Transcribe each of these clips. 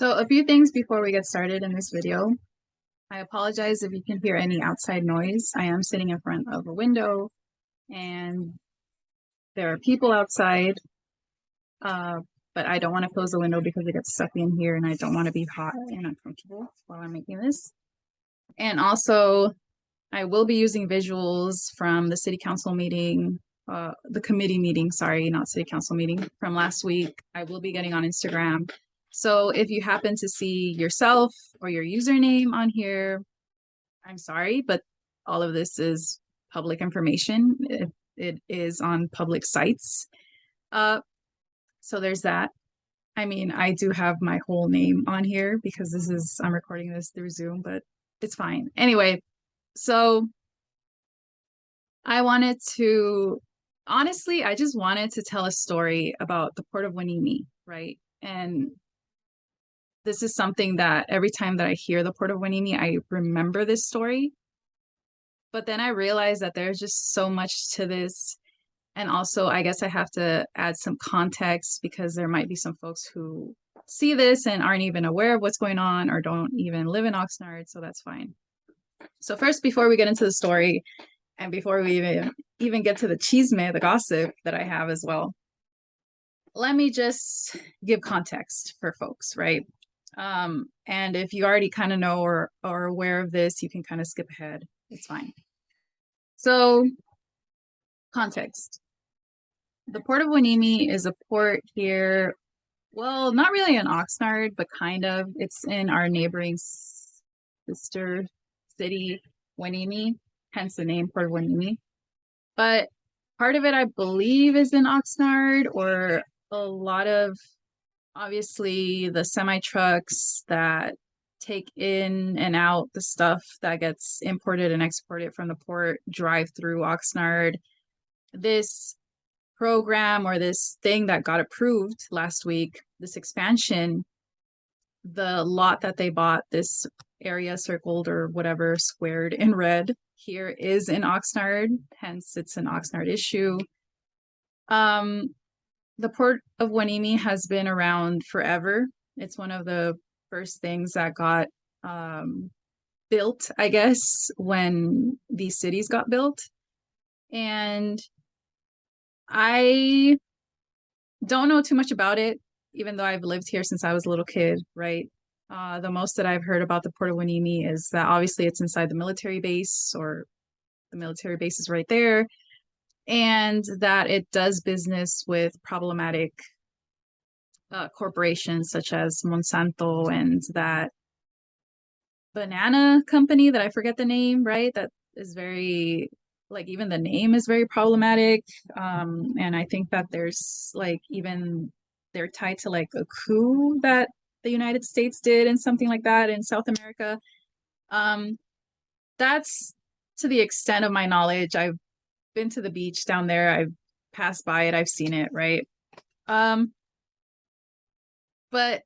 So a few things before we get started in this video. I apologize if you can hear any outside noise. I am sitting in front of a window and there are people outside, but I don't want to close the window because it gets stuffy in here and I don't want to be hot and uncomfortable while I'm making this. And also, I will be using visuals from the city council meeting, the committee meeting, sorry, not city council meeting from last week. I will be getting on Instagram. So if you happen to see yourself or your username on here, I'm sorry, but all of this is public information. It is on public sites. So there's that. I mean, I do have my whole name on here because I'm recording this through Zoom, but it's fine. Anyway, so honestly, I just wanted to tell a story about the Port of Hueneme, right? And this is something that every time that I hear the Port of Hueneme, I remember this story. But then I realized that there's just so much to this. And also, I guess I have to add some context because there might be some folks who see this and aren't even aware of what's going on or don't even live in Oxnard, so that's fine. So first, before we get into the story, and before we even get to the chisme, the gossip that I have as well, let me just give context for folks, right? And if you already kind of know or are aware of this, you can kind of skip ahead. It's fine. So, context. The Port of Hueneme is a port here. Well, not really in Oxnard, but kind of. It's in our neighboring sister city, Hueneme, hence the name Port of Hueneme. But part of it, I believe, is in Oxnard, or a lot of, obviously, the semi-trucks that take in and out the stuff that gets imported and exported from the port drive through Oxnard. This program or this thing that got approved last week, this expansion, the lot that they bought, this area circled or whatever, squared in red here, is in Oxnard, hence it's an Oxnard issue. The Port of Hueneme has been around forever. It's one of the first things that got built, I guess, when these cities got built. And I don't know too much about it, even though I've lived here since I was a little kid, right? The most that I've heard about the Port of Hueneme is that obviously it's inside the military base, or the military base is right there, and that it does business with problematic corporations such as Monsanto and that banana company that I forget the name, right? That is very, like, even the name is very problematic. And I think that there's like even they're tied to like a coup that the United States did and something like that in South America. That's to the extent of my knowledge. I've been to the beach down there. I've passed by it. I've seen it, right? But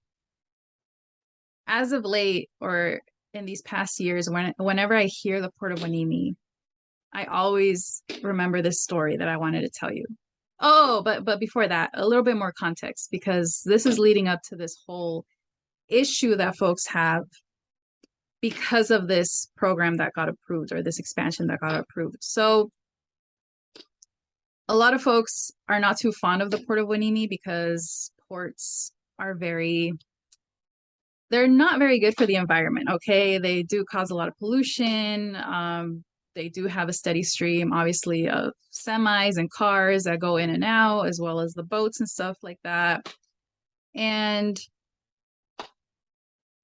as of late, or in these past years, whenever I hear the Port of Hueneme, I always remember this story that I wanted to tell you. Oh, but before that, a little bit more context, because this is leading up to this whole issue that folks have because of this program that got approved, or this expansion that got approved. So a lot of folks are not too fond of the Port of Hueneme because ports are they're not very good for the environment, okay? They do cause a lot of pollution. They do have a steady stream, obviously, of semis and cars that go in and out, as well as the boats and stuff like that. And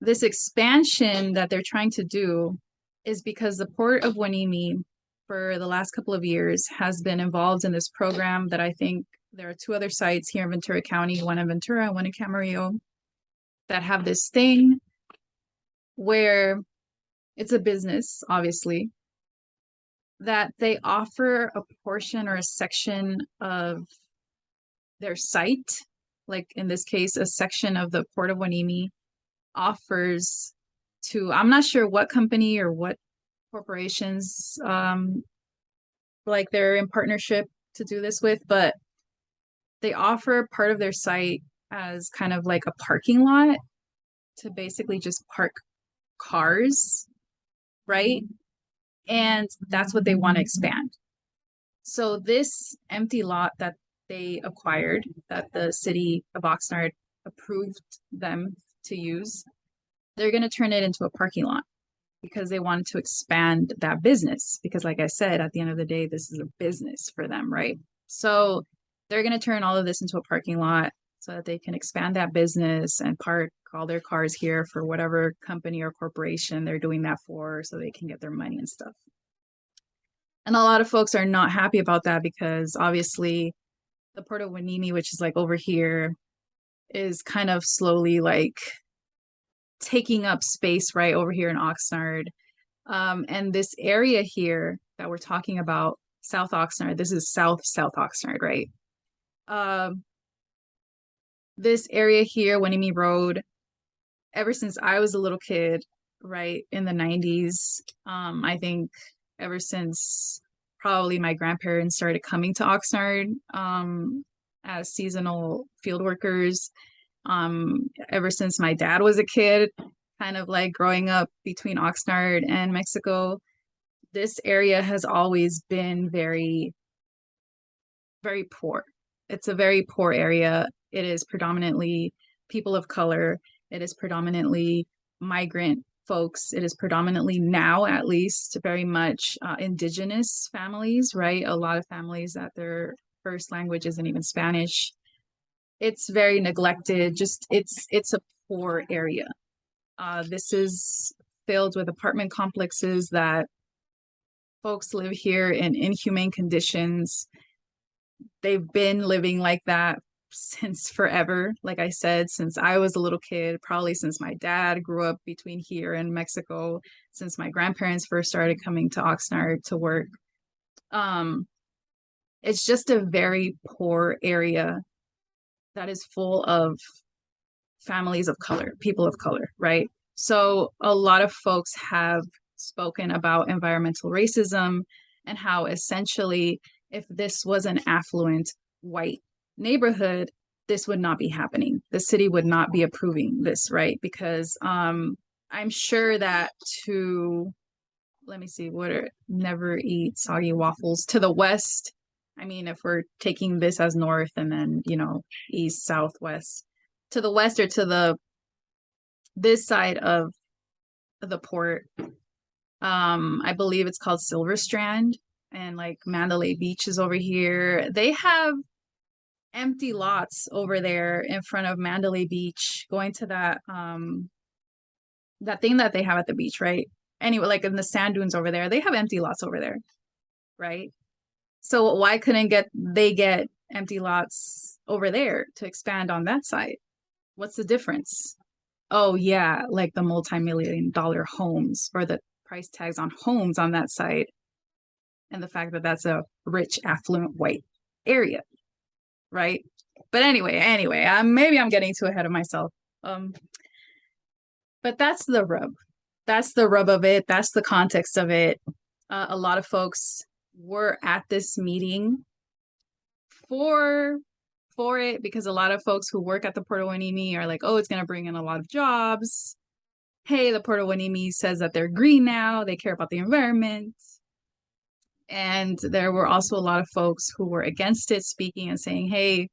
this expansion that they're trying to do is because the Port of Hueneme, for the last couple of years, has been involved in this program that I think there are two other sites here in Ventura County, one in Ventura and one in Camarillo, that have this thing where it's a business, obviously, that they offer a portion or a section of their site, like in this case, a section of the Port of Hueneme offers to, I'm not sure what company or what corporations like they're in partnership to do this with, but they offer part of their site as kind of like a parking lot to basically just park cars, right? And that's what they want to expand. So this empty lot that they acquired, that the city of Oxnard approved them to use, they're going to turn it into a parking lot because they wanted to expand that business. Because, like I said, at the end of the day, this is a business for them, right? So they're going to turn all of this into a parking lot so that they can expand that business and park all their cars here for whatever company or corporation they're doing that for so they can get their money and stuff. And a lot of folks are not happy about that because obviously the Port of Hueneme, which is like over here, is kind of slowly like taking up space right over here in Oxnard. And this area here that we're talking about, South Oxnard, this is South Oxnard, right? This area here, Hueneme Road, ever since I was a little kid, right, in the 90s, I think ever since probably my grandparents started coming to Oxnard as seasonal field workers, ever since my dad was a kid, kind of like growing up between Oxnard and Mexico, this area has always been very, very poor. It's a very poor area. It is predominantly people of color. It is predominantly migrant folks. It is predominantly now, at least, very much indigenous families, right? A lot of families that their first language isn't even Spanish. It's very neglected. Just it's a poor area. This is filled with apartment complexes that folks live here in inhumane conditions. They've been living like that since forever. Like I said, since I was a little kid, probably since my dad grew up between here and Mexico, since my grandparents first started coming to Oxnard to work. It's just a very poor area that is full of families of color, people of color, right? So a lot of folks have spoken about environmental racism and how essentially if this was an affluent white neighborhood, this would not be happening. The city would not be approving this, right? Because I'm sure that to, let me see, what are, never eat soggy waffles to the west. I mean, if we're taking this as north and then, you know, east, south, west, to the west or to the this side of the port, I believe it's called Silver Strand, and like Mandalay Beach is over here. They have empty lots over there in front of Mandalay Beach, going to that thing that they have at the beach, right? Anyway, like in the sand dunes over there, they have empty lots over there, right? So why couldn't they get empty lots over there to expand on that side? What's the difference? Oh yeah, like the multi-million-dollar homes or the price tags on homes on that side, and the fact that that's a rich, affluent white area, right? But anyway, maybe I'm getting too ahead of myself. But that's the rub. That's the rub of it. That's the context of it. A lot of folks were at this meeting for it because a lot of folks who work at the Port of Hueneme are like, oh, it's going to bring in a lot of jobs. Hey, the Port of Hueneme says that they're green now. They care about the environment. And there were also a lot of folks who were against it, speaking and saying, hey,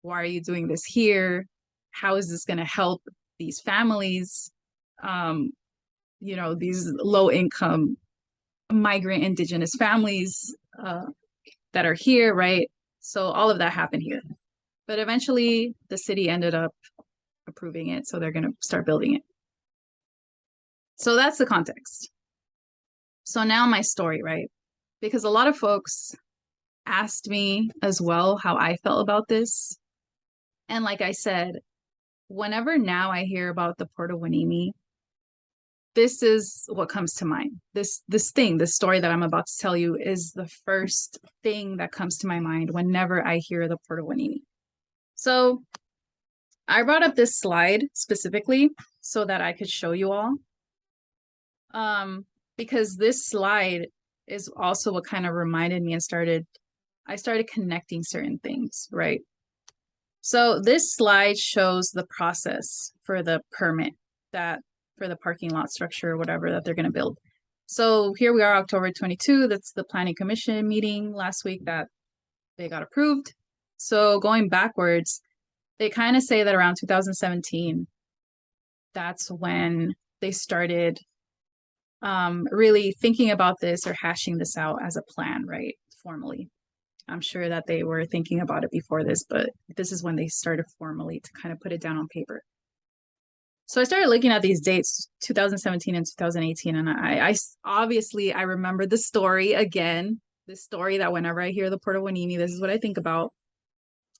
why are you doing this here? How is this going to help these families? You know, these low income migrant indigenous families that are here, right? So all of that happened here. But eventually the city ended up approving it. So they're going to start building it. So that's the context. So now my story, right? Because a lot of folks asked me as well how I felt about this. And like I said, whenever now I hear about the Port of Hueneme, this is what comes to mind. This story that I'm about to tell you is the first thing that comes to my mind whenever I hear the Port of Hueneme. So I brought up this slide specifically so that I could show you all. Because this slide is also what kind of reminded me and I started connecting certain things, right? So this slide shows the process for the permit that for the parking lot structure or whatever that they're going to build. So here we are, October 22. That's the planning commission meeting last week that they got approved. So going backwards, they kind of say that around 2017, that's when they started really thinking about this or hashing this out as a plan, right? Formally. I'm sure that they were thinking about it before this, but this is when they started formally to kind of put it down on paper. So I started looking at these dates, 2017 and 2018, and I obviously I remember the story again, this story that whenever I hear the Port of Hueneme, this is what I think about.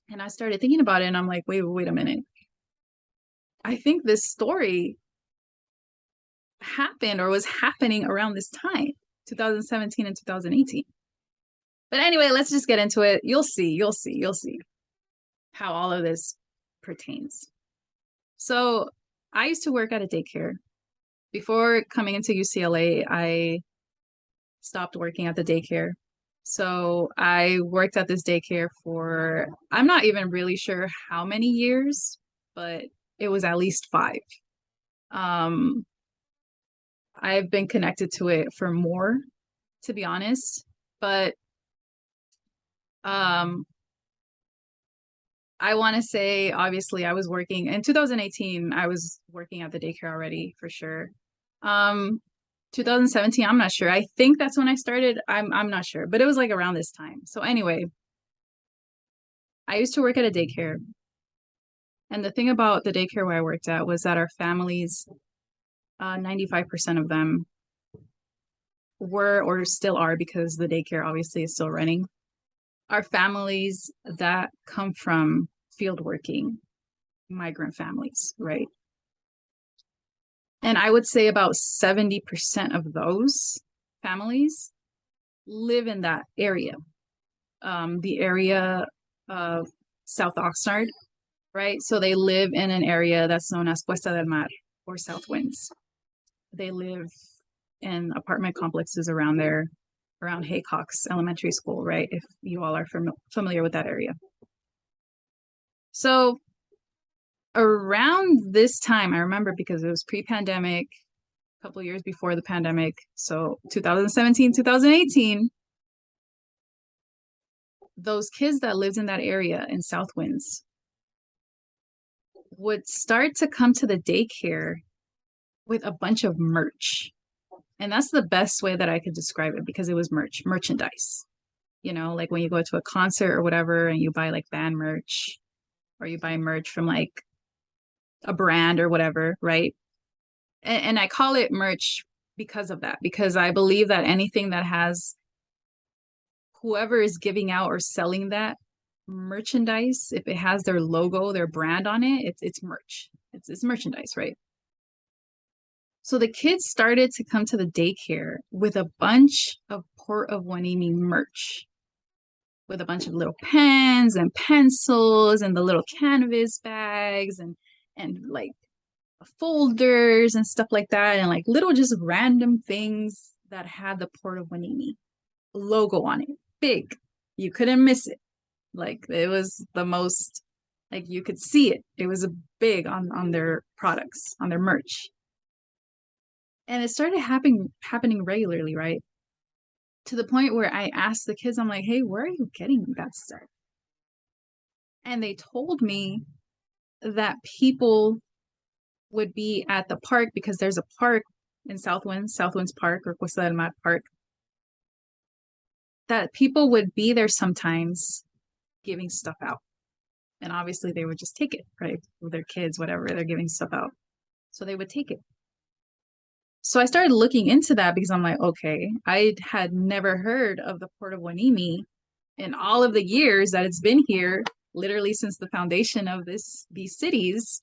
And I started thinking about it, and I'm like, wait a minute. I think this story happened or was happening around this time, 2017 and 2018. But anyway, let's just get into it. You'll see how all of this pertains. So I used to work at a daycare. Before coming into UCLA, I stopped working at the daycare. So I worked at this daycare for, I'm not even really sure how many years, but it was at least 5. I've been connected to it for more, to be honest. But I want to say, obviously, I was working in 2018. I was working at the daycare already for sure. 2017, I'm not sure. I think that's when I started. I'm not sure, but it was like around this time. So anyway, I used to work at a daycare. And the thing about the daycare where I worked at was that our families, 95% of them were or still are, because the daycare obviously is still running, are families that come from field working, migrant families, right? And I would say about 70% of those families live in that area, the area of South Oxnard, right? So they live in an area that's known as Cuesta del Mar or South Winds. They live in apartment complexes around there, around Haycox Elementary School, right? If you all are familiar with that area. So around this time, I remember because it was pre-pandemic, a couple years before the pandemic. So 2017, 2018, those kids that lived in that area in South Winds would start to come to the daycare with a bunch of merch. And that's the best way that I could describe it, because it was merchandise. You know, like when you go to a concert or whatever and you buy like band merch, or you buy merch from like a brand or whatever, right? And I call it merch because of that, because I believe that anything that has whoever is giving out or selling that merchandise, if it has their logo, their brand on it, it's merch. It's merchandise, right? So the kids started to come to the daycare with a bunch of Port of Hueneme merch, with a bunch of little pens and pencils and the little canvas bags and like folders and stuff like that, and like little just random things that had the Port of Hueneme logo on it, big. You couldn't miss it. Like it was the most, like you could see it. It was a big on their products, on their merch. And it started happening regularly, right? To the point where I asked the kids, I'm like, hey, where are you getting that stuff? And they told me that people would be at the park, because there's a park in South Winds Park, or Cuesta del Mar Park, that people would be there sometimes giving stuff out. And obviously they would just take it, right? With their kids, whatever, they're giving stuff out. So they would take it. So I started looking into that, because I'm like, okay, I had never heard of the Port of Hueneme in all of the years that it's been here, literally since the foundation of these cities.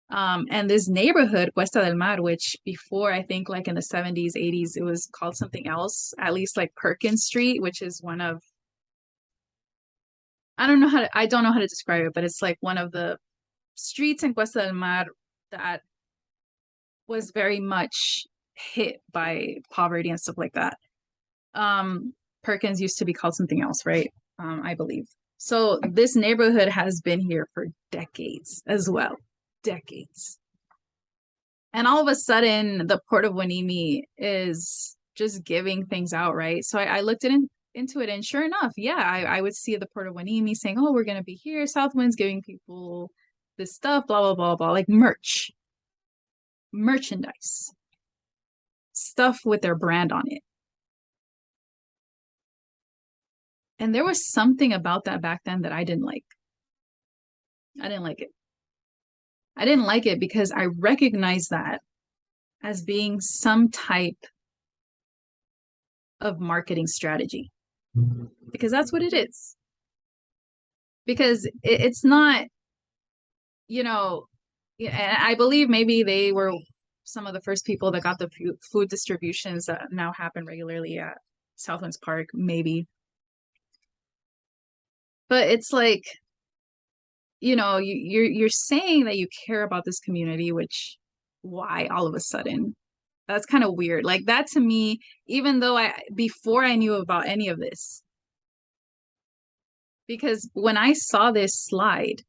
And this neighborhood, Cuesta del Mar, which before, I think like in the 70s, 80s, it was called something else, at least like Perkins Street, which is one of, I don't know how to describe it, but it's like one of the streets in Cuesta del Mar that was very much hit by poverty and stuff like that. Perkins used to be called something else, right? I believe. So this neighborhood has been here for decades as well. Decades. And all of a sudden, the Port of Hueneme is just giving things out, right? So I looked into it, and sure enough, yeah, I would see the Port of Hueneme saying, "Oh, we're gonna be here. Southwind's giving people this stuff, blah blah blah blah, like merchandise, stuff with their brand on it." And there was something about that back then that I didn't like. I didn't like it. I didn't like it because I recognized that as being some type of marketing strategy, because that's what it is. Because it's not, you know, and I believe maybe they were some of the first people that got the food distributions that now happen regularly at Southlands Park, maybe. But it's like, you're saying that you care about this community, which why all of a sudden? That's kind of weird. Like that to me, even though before I knew about any of this, because when I saw this slide,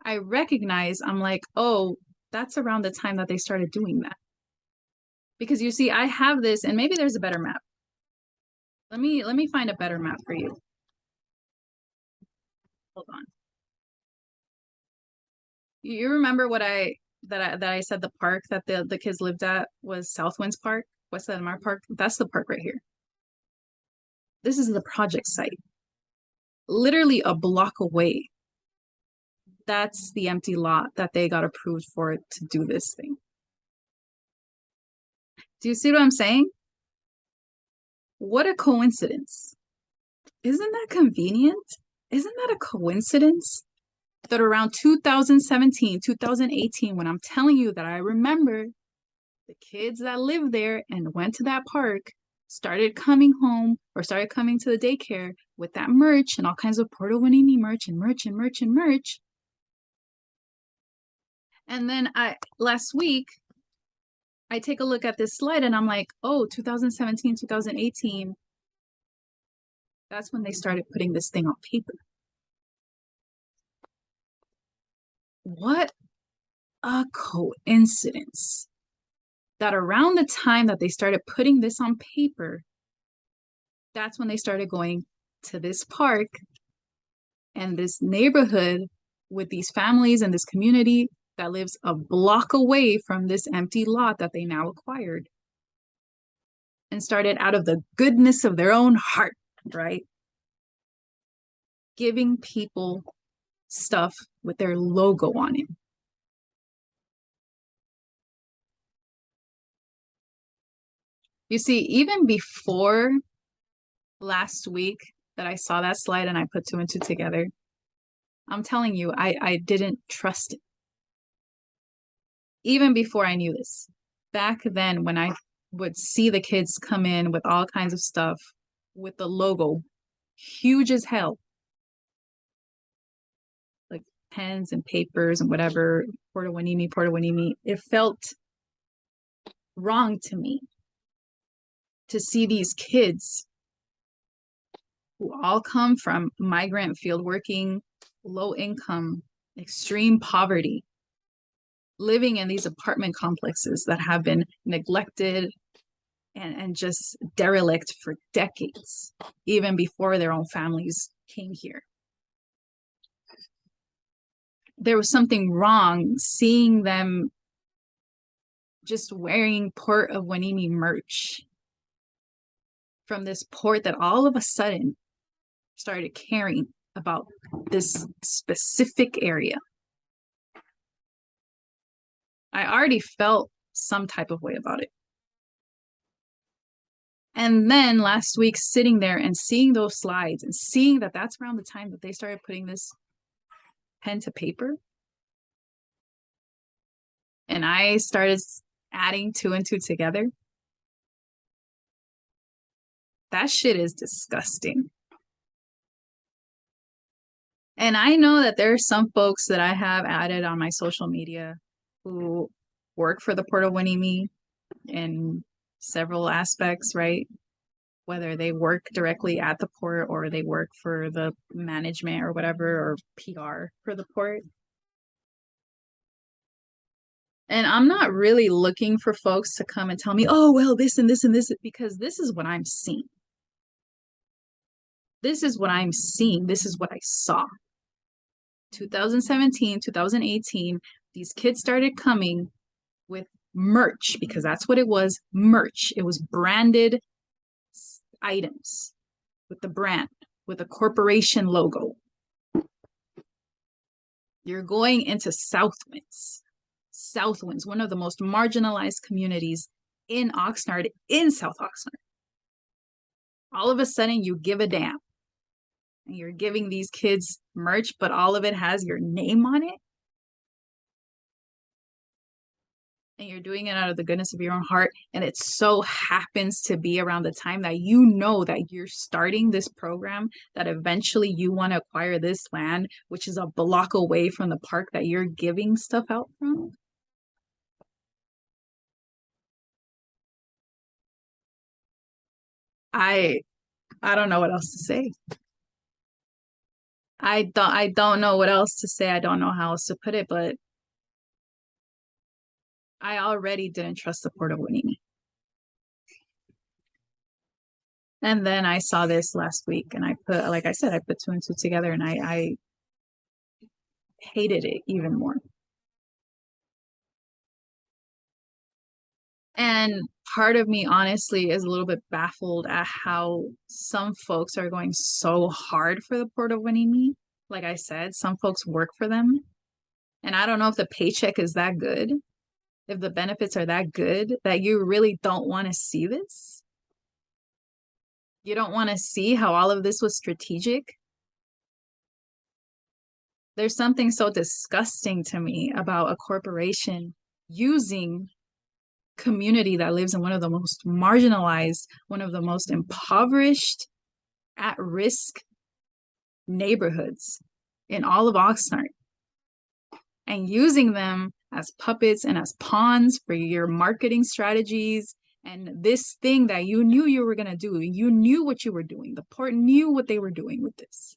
I recognize, I'm like, oh, that's around the time that they started doing that. Because you see, I have this, and maybe there's a better map. Let me find a better map for you. Hold on. You remember what I said the park that the kids lived at was Southwinds Park, West Edmar Park? That's the park right here. This is the project site. Literally a block away. That's the empty lot that they got approved for to do this thing. Do you see what I'm saying? What a coincidence. Isn't that convenient? Isn't that a coincidence? That around 2017, 2018, when I'm telling you that I remember the kids that lived there and went to that park started coming home or started coming to the daycare with that merch and all kinds of Port of Hueneme merch and merch and merch and merch. And then last week, I take a look at this slide and I'm like, oh, 2017, 2018, that's when they started putting this thing on paper. What a coincidence that around the time that they started putting this on paper, that's when they started going to this park and this neighborhood with these families and this community that lives a block away from this empty lot that they now acquired and started out of the goodness of their own heart, right? Giving people stuff with their logo on it. You see, even before last week that I saw that slide and I put two and two together, I'm telling you, I didn't trust it. Even before I knew this. Back then, when I would see the kids come in with all kinds of stuff with the logo, huge as hell, like pens and papers and whatever, Port of Hueneme, it felt wrong to me to see these kids who all come from migrant fieldworking, low income, extreme poverty, living in these apartment complexes that have been neglected and just derelict for decades, even before their own families came here. There was something wrong seeing them just wearing Port of Hueneme merch from this port that all of a sudden started caring about this specific area. I already felt some type of way about it. And then last week, sitting there and seeing those slides and seeing that that's around the time that they started putting this pen to paper. And I started adding two and two together. That shit is disgusting. And I know that there are some folks that I have added on my social media who work for the Port of Hueneme in several aspects, right? Whether they work directly at the port or they work for the management or whatever, or PR for the port. And I'm not really looking for folks to come and tell me, oh, well, this and this and this, because this is what I'm seeing. This is what I'm seeing. This is what I saw. 2017, 2018, these kids started coming with merch because that's what it was, merch. It was branded items with the brand, with a corporation logo. You're going into Southwinds. Southwinds, one of the most marginalized communities in Oxnard, in South Oxnard. All of a sudden, you give a damn. And you're giving these kids merch, but all of it has your name on it. And you're doing it out of the goodness of your own heart. And it so happens to be around the time that you know that you're starting this program, that eventually you want to acquire this land, which is a block away from the park that you're giving stuff out from. I don't know what else to say. I don't know what else to say. I don't know how else to put it, but I already didn't trust the Port of Hueneme. And then I saw this last week and I put, like I said, I put two and two together and I hated it even more. And part of me, honestly, is a little bit baffled at how some folks are going so hard for the Port of Hueneme. Like I said, some folks work for them. And I don't know if the paycheck is that good, if the benefits are that good, that you really don't want to see this. You don't want to see how all of this was strategic. There's something so disgusting to me about a corporation using community that lives in one of the most marginalized, one of the most impoverished, at-risk neighborhoods in all of Oxnard, and using them as puppets and as pawns for your marketing strategies. And this thing that you knew you were going to do, you knew what you were doing. The port knew what they were doing with this.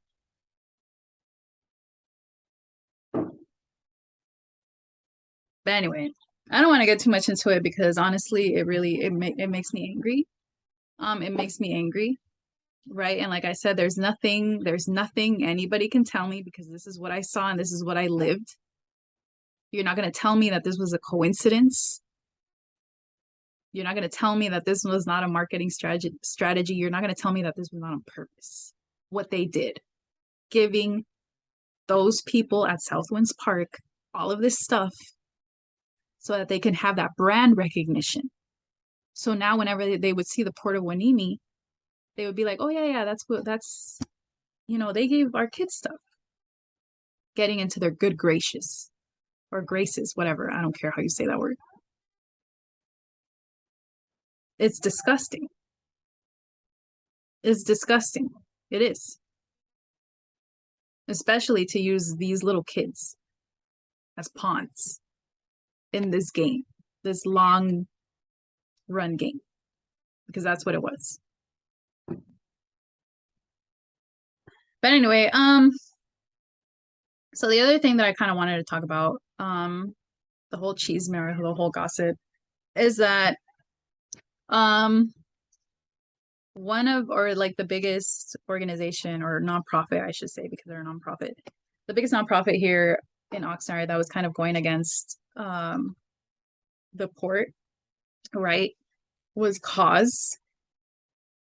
But anyway, I don't want to get too much into it because honestly, it makes me angry. It makes me angry, right? And like I said, there's nothing anybody can tell me because this is what I saw and this is what I lived. You're not going to tell me that this was a coincidence. You're not going to tell me that this was not a marketing strategy. You're not going to tell me that this was not on purpose. What they did, giving those people at Southwinds Park all of this stuff so that they can have that brand recognition. So now whenever they would see the Port of Hueneme, they would be like, oh yeah, that's, they gave our kids stuff. Getting into their good gracious or graces, whatever. I don't care how you say that word. It's disgusting. It's disgusting. It is. Especially to use these little kids as pawns in this game, this long run game, because that's what it was. But anyway, so the other thing that I kind of wanted to talk about, the whole cheese mirror, the whole gossip, is that one of, or like the biggest organization or nonprofit, I should say, because they're a nonprofit, the biggest nonprofit here in Oxnard that was kind of going against the port, right, was Cause.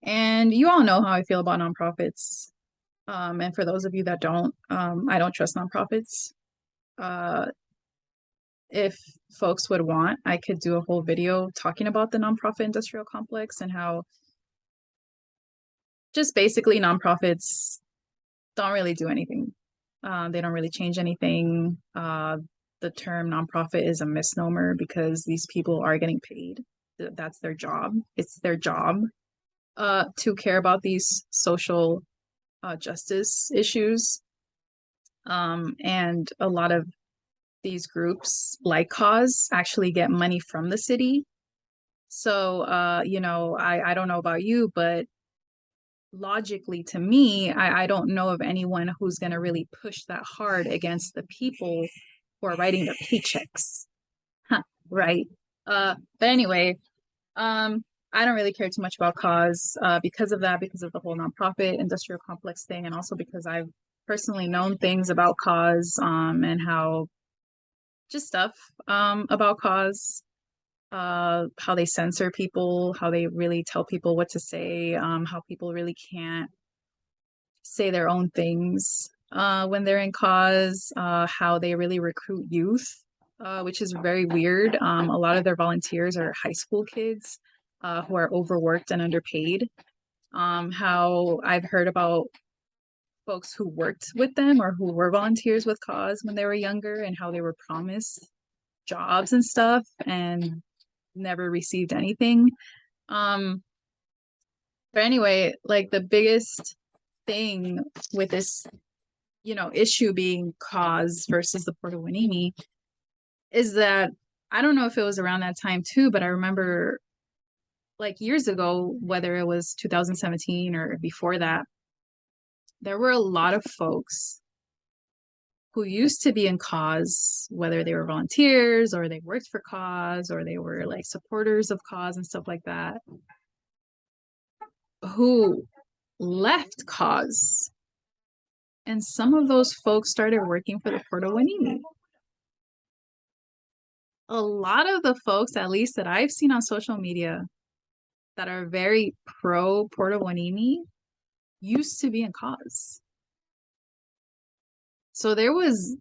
And you all know how I feel about nonprofits. And for those of you that don't, I don't trust nonprofits. If folks would want, I could do a whole video talking about the nonprofit industrial complex and how just basically nonprofits don't really do anything. They don't really change anything. The term nonprofit is a misnomer because these people are getting paid. That's their job. It's their job to care about these social justice issues. And a lot of these groups, like Cause, actually get money from the city. So, I don't know about you, but logically to me, I don't know of anyone who's going to really push that hard against the people who are writing the paychecks. Huh. right? But anyway, I don't really care too much about cause because of that, because of the whole nonprofit industrial complex thing, and also because I've personally known things about cause and how just stuff about cause, how they censor people, how they really tell people what to say, how people really can't say their own things when they're in cause, how they really recruit youth, which is very weird. A lot of their volunteers are high school kids who are overworked and underpaid. How I've heard about folks who worked with them or who were volunteers with cause when they were younger and how they were promised jobs and stuff and never received anything. Um, but anyway, like the biggest thing with this, issue being cause versus the Port of Hueneme is that I don't know if it was around that time too, but I remember like years ago, whether it was 2017 or before that, there were a lot of folks who used to be in cause, whether they were volunteers or they worked for cause or they were like supporters of cause and stuff like that, who left cause. And some of those folks started working for the Port of Hueneme. A lot of the folks, at least that I've seen on social media, that are very pro Port of Hueneme used to be in cause. So there was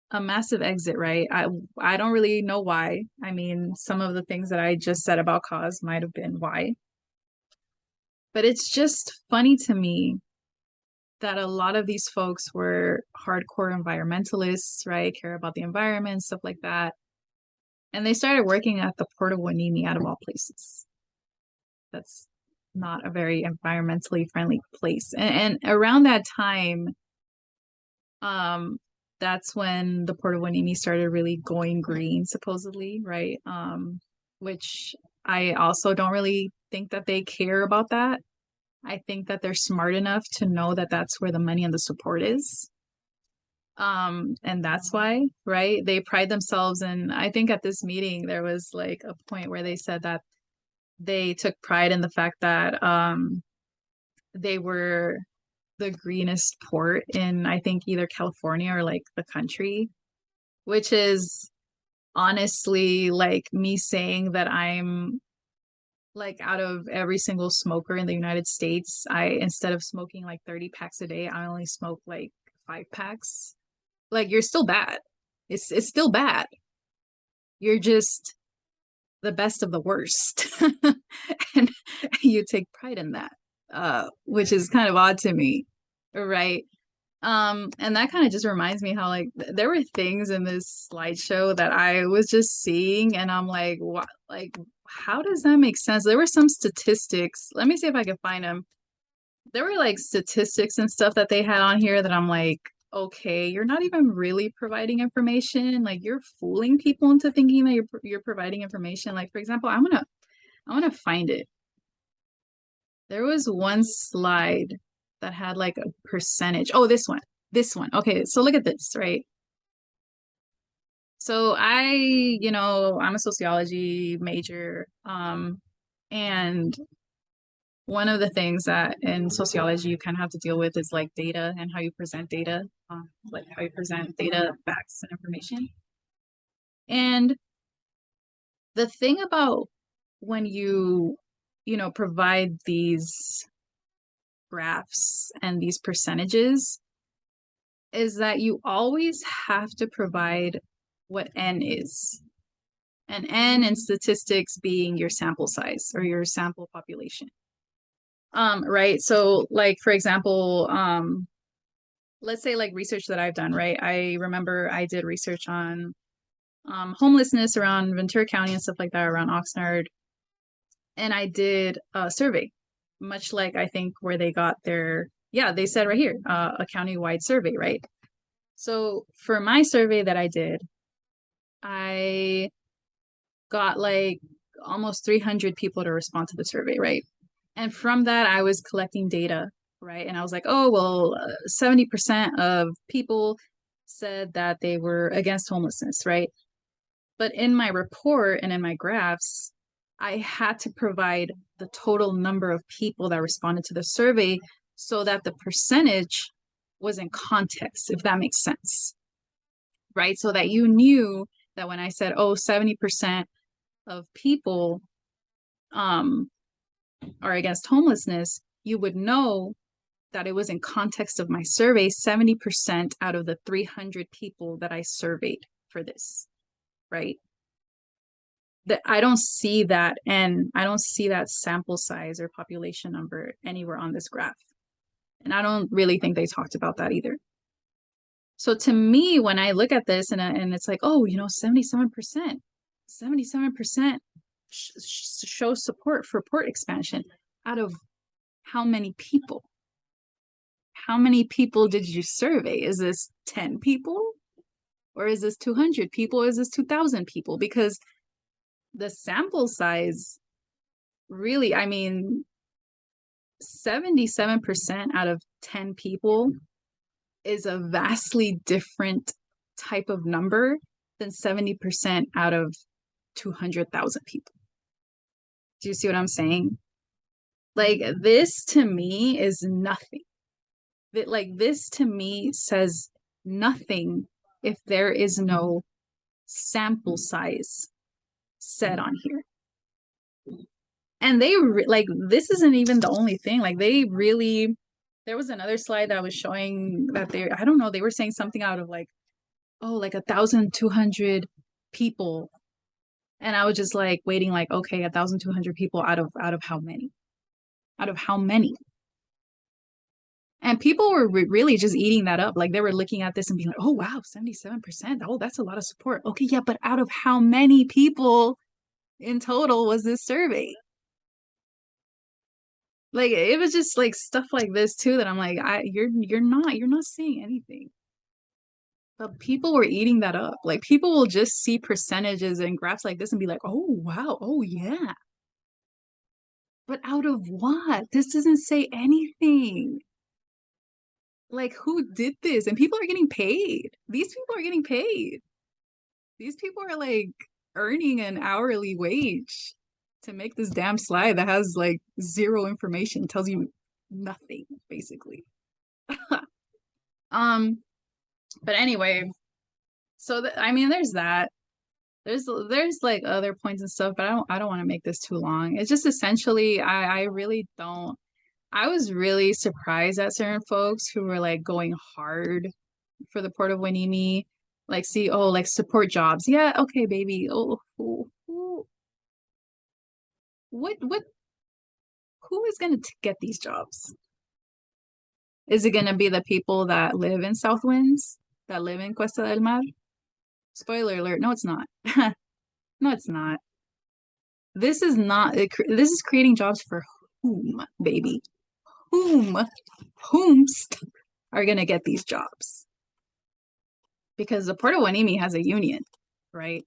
a massive exit, right? I don't really know why. I mean, some of the things that I just said about cause might have been why. But it's just funny to me that a lot of these folks were hardcore environmentalists, right? Care about the environment, stuff like that. And they started working at the Port of Hueneme out of all places. That's not a very environmentally friendly place. And around that time, um, that's when the Port of Hueneme started really going green, supposedly, right? Which I also don't really think that they care about that. I think that they're smart enough to know that that's where the money and the support is. And that's why, right? They pride themselves in, I think at this meeting, there was like a point where they said that they took pride in the fact that they were the greenest port in, I think, either California or like the country, which is honestly like me saying that I'm like out of every single smoker in the United States, I instead of smoking like 30 packs a day, I only smoke like 5 packs. Like you're still bad. It's still bad. You're just the best of the worst. And you take pride in that, which is kind of odd to me, right? And that kind of just reminds me how like there were things in this slideshow that I was just seeing, and I'm like, what? Like, how does that make sense? There were some statistics. Let me see if I can find them. There were like statistics and stuff that they had on here that I'm like, okay, you're not even really providing information. Like you're fooling people into thinking that you're providing information. Like for example, I'm gonna find it. There was one slide that had like a percentage. Oh, this one. This one. Okay, so look at this, right? So I'm a sociology major. And one of the things that in sociology you kind of have to deal with is like data and how you present data, like how you present data, facts, and information. And the thing about when provide these graphs and these percentages is that you always have to provide what n is. And n in statistics being your sample size or your sample population. Right. So like for example, let's say like research that I've done, right? I remember I did research on homelessness around Ventura County and stuff like that around Oxnard. And I did a survey, much like I think where they got their, yeah, they said right here, a county-wide survey, right? So for my survey that I did, I got like almost 300 people to respond to the survey, right? And from that, I was collecting data, right? And I was like, oh, well, 70% of people said that they were against homelessness, right? But in my report and in my graphs, I had to provide the total number of people that responded to the survey so that the percentage was in context, if that makes sense, right? So that you knew that when I said, oh, 70% of people are against homelessness, you would know that it was in context of my survey, 70% out of the 300 people that I surveyed for this, right? That I don't see that, and I don't see that sample size or population number anywhere on this graph. And I don't really think they talked about that either. So to me, when I look at this and it's like, oh, 77%, 77% show support for port expansion out of how many people? How many people did you survey? Is this 10 people? Or is this 200 people? Or is this 2,000 people? Because the sample size really, I mean, 77% out of 10 people is a vastly different type of number than 70% out of 200,000 people. Do you see what I'm saying? Like, this to me is nothing. Like, this to me says nothing if there is no sample size set on here. And they like, this isn't even the only thing. Like, they really, there was another slide that was showing that I don't know, they were saying something out of like, oh, like 1,200 people. And I was just like waiting, like, okay, 1,200 people out of how many? Out of how many? And people were really just eating that up. Like, they were looking at this and being like, oh, wow, 77%. Oh, that's a lot of support. Okay, yeah, but out of how many people in total was this survey? Like, it was just like stuff like this too that I'm like, you're not seeing anything. But people were eating that up. Like, people will just see percentages and graphs like this and be like, oh, wow, oh, yeah. But out of what? This doesn't say anything. Like, who did this? And people are getting paid. These people are getting paid. These people are like earning an hourly wage to make this damn slide that has like zero information, tells you nothing, basically. But anyway, so I mean, there's that. There's like other points and stuff, but I don't want to make this too long. It's just essentially I really don't. I was really surprised at certain folks who were like going hard for the Port of Hueneme, like, see, oh, like, support jobs. Yeah, okay, baby. Oh, what who is gonna get these jobs? Is it gonna be the people that live in South Winds, that live in Cuesta del Mar? Spoiler alert, no, it's not. No, it's not. This is not, this is creating jobs for whom, baby? Whomst are gonna get these jobs? Because the Port of Hueneme has a union, right?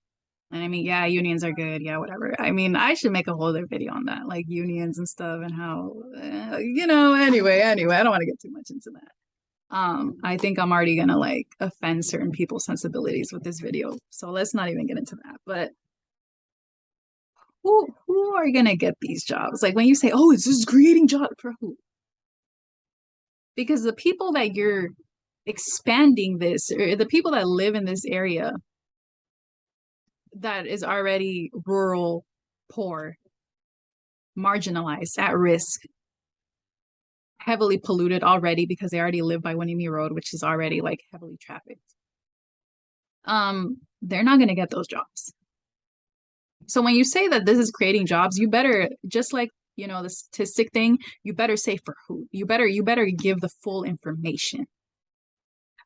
And I mean, yeah, unions are good. Yeah, whatever. I mean, I should make a whole other video on that, like unions and stuff and how, anyway, I don't want to get too much into that. I think I'm already gonna like offend certain people's sensibilities with this video. So let's not even get into that. But who are gonna get these jobs? Like, when you say, oh, it's just creating jobs for who? Because the people that you're expanding this, or the people that live in this area that is already rural, poor, marginalized, at risk, heavily polluted already because they already live by Hueneme Road, which is already like heavily trafficked. They're not going to get those jobs. So when you say that this is creating jobs, you better, just like, the statistic thing, you better say for who. You better give the full information.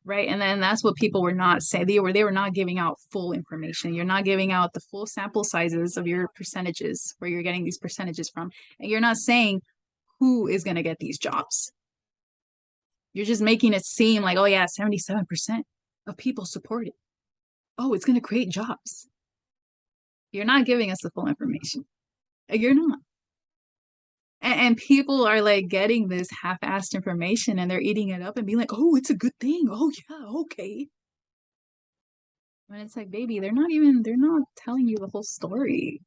Right. And then that's what people were not saying. They were not giving out full information. You're not giving out the full sample sizes of your percentages, where you're getting these percentages from. And you're not saying who is going to get these jobs. You're just making it seem like, oh yeah, 77% of people support it. Oh, it's going to create jobs. You're not giving us the full information. You're not. And people are like getting this half-assed information and they're eating it up and being like, oh, it's a good thing. Oh yeah, okay. And it's like, baby, they're not telling you the whole story.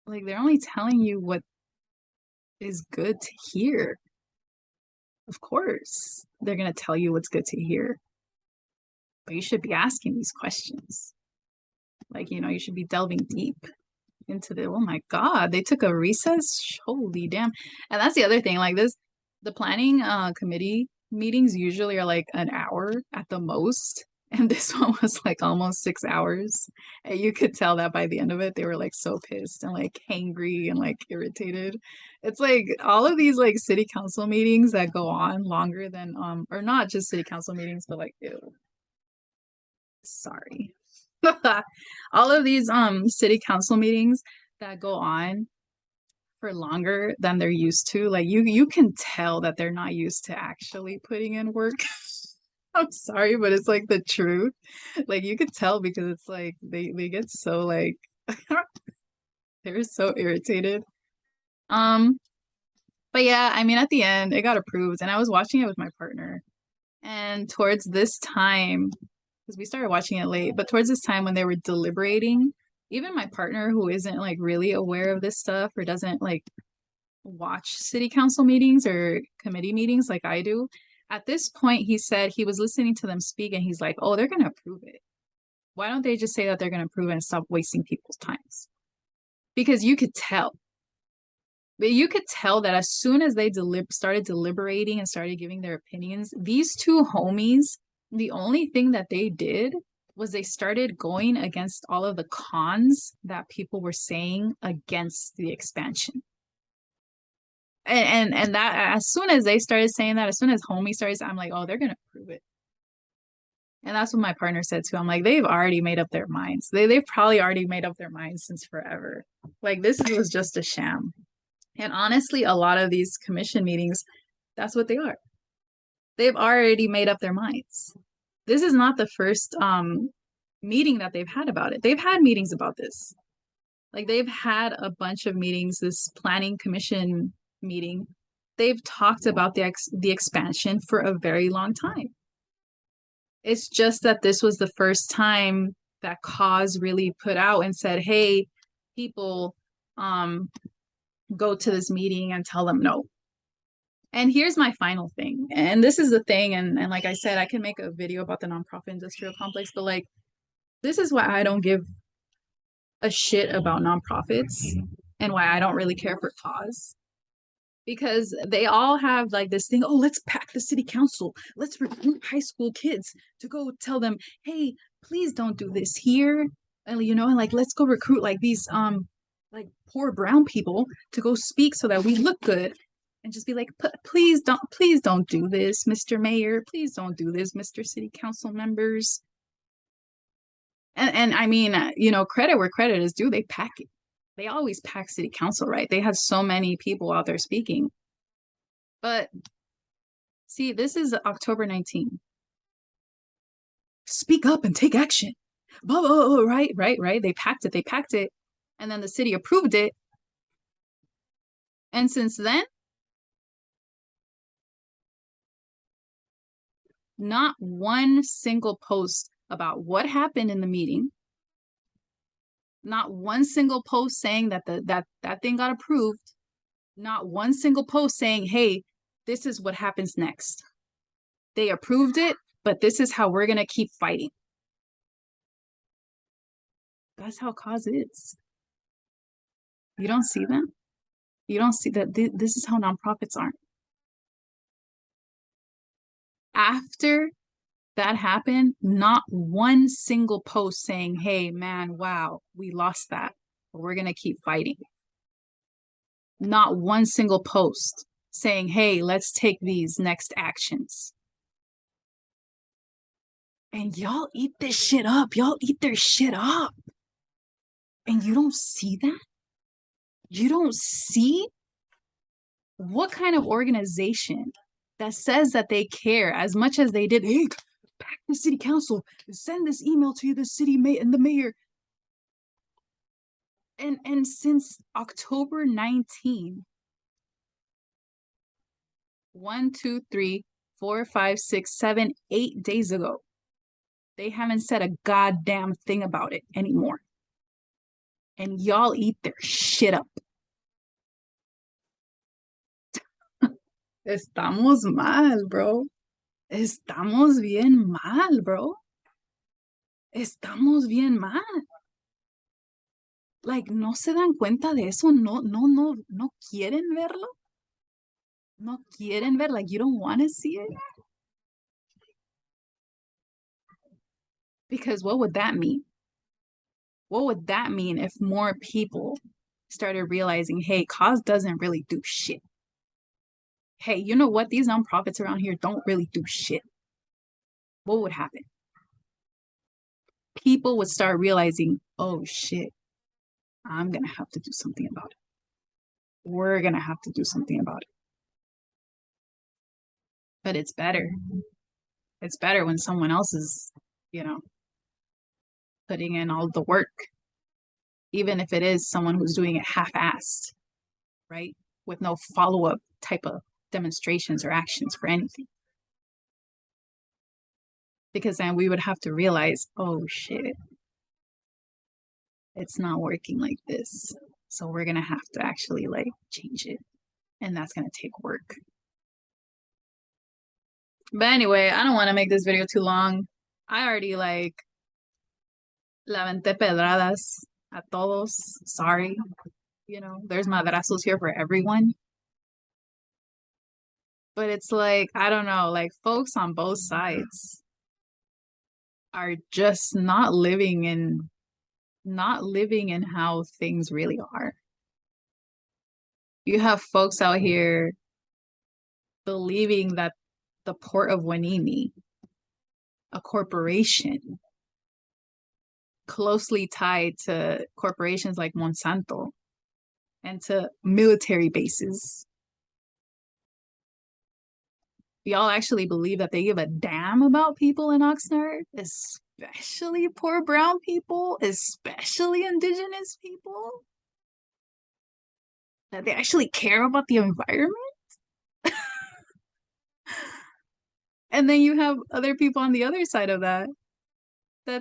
Like they're only telling you what is good to hear. Of course, they're gonna tell you what's good to hear, but you should be asking these questions. Like, you should be delving deep into oh my God, they took a recess? Holy damn. And that's the other thing, like the planning committee meetings usually are like an hour at the most. And this one was like almost 6 hours. And you could tell that by the end of it, they were like so pissed and like hangry and like irritated. It's like all of these like city council meetings that go on longer than or not just city council meetings, but like ew, sorry. All of these city council meetings that go on for longer than they're used to, like you can tell that they're not used to actually putting in work. I'm sorry, but it's like the truth. Like you could tell because it's like they get so like they're so irritated. Um, but yeah, I mean at the end it got approved and I was watching it with my partner. And towards this time, because we started watching it late, but towards this time when they were deliberating, even my partner who isn't like really aware of this stuff or doesn't like watch city council meetings or committee meetings like I do, at this point he said he was listening to them speak and he's like, oh, they're gonna approve it. Why don't they just say that they're gonna approve it and stop wasting people's times? Because you could tell. But you could tell that as soon as they started deliberating and started giving their opinions, these two homies, the only thing that they did was they started going against all of the cons that people were saying against the expansion. And that as soon as they started saying that, as soon as homie started, I'm like, oh, they're gonna prove it. And that's what my partner said too. I'm like, they've already made up their minds. They've probably already made up their minds since forever. Like this was just a sham. And honestly, a lot of these commission meetings, that's what they are. They've already made up their minds. This is not the first meeting that they've had about it. They've had meetings about this. Like they've had a bunch of meetings, this planning commission meeting. They've talked about the expansion for a very long time. It's just that this was the first time that Cause really put out and said, "Hey, people, go to this meeting and tell them no." And here's my final thing. And this is the thing, and like I said, I can make a video about the nonprofit industrial complex, but like this is why I don't give a shit about nonprofits and why I don't really care for Cause. Because they all have like this thing, oh, let's pack the city council. Let's recruit high school kids to go tell them, hey, please don't do this here. And like let's go recruit like these like poor brown people to go speak so that we look good and just be like, please don't do this, Mr. Mayor. Please don't do this, Mr. City Council members. And I mean, credit where credit is due. They pack it. They always pack city council, right? They have so many people out there speaking. But see, this is October 19th. Speak up and take action. Blah, blah, blah, right. They packed it. And then the city approved it. And since then, not one single post about what happened in the meeting, not one single post saying that that thing got approved, not one single post saying, hey, this is what happens next. They approved it, but this is how we're going to keep fighting. That's how Cause is. You don't see them? You don't see that this is how nonprofits are. After that happened, not one single post saying, hey, man, wow, we lost that, but we're going to keep fighting. Not one single post saying, hey, let's take these next actions. And y'all eat this shit up. Y'all eat their shit up. And you don't see that? You don't see what kind of organization that says that they care as much as they did. Hey, pack the city council, send this email to the city mayor and the mayor. And since October 19, 1, 2, 3, 4, 5, 6, 7, 8 days ago, They haven't said a goddamn thing about it anymore. And y'all eat their shit up. Estamos mal, bro. Estamos bien mal, bro. Estamos bien mal. Like, no se dan cuenta de eso, no quieren verlo. No quieren ver, like, you don't want to see it. Because what would that mean? What would that mean if more people started realizing, hey, cause doesn't really do shit? Hey, you know what? These nonprofits around here don't really do shit. What would happen? People would start realizing, oh shit, I'm gonna have to do something about it. We're gonna have to do something about it. But it's better. It's better when someone else is, you know, putting in all the work, even if it is someone who's doing it half-assed, right? With no follow-up type of demonstrations or actions for anything. Because then we would have to realize, oh shit, it's not working like this. So we're gonna have to actually like change it. And that's gonna take work. But anyway, I don't want to make this video too long. I already like laventé pedradas a todos. Sorry. You know, there's madrazos here for everyone. But it's like, I don't know, like folks on both sides are just not living in how things really are. You have folks out here believing that the Port of Hueneme, a corporation closely tied to corporations like Monsanto and to military bases, y'all actually believe that they give a damn about people in Oxnard, especially poor brown people, especially indigenous people? That they actually care about the environment? And then you have other people on the other side of that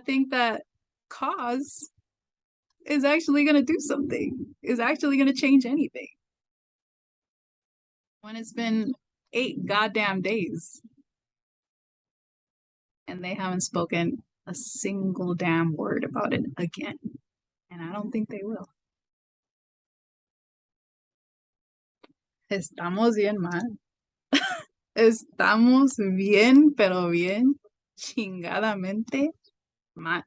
think that cause is actually going to do something, is actually going to change anything. When it's been 8 goddamn days and they haven't spoken a single damn word about it again. And I don't think they will. Estamos bien mal. Estamos bien, pero bien chingadamente mal.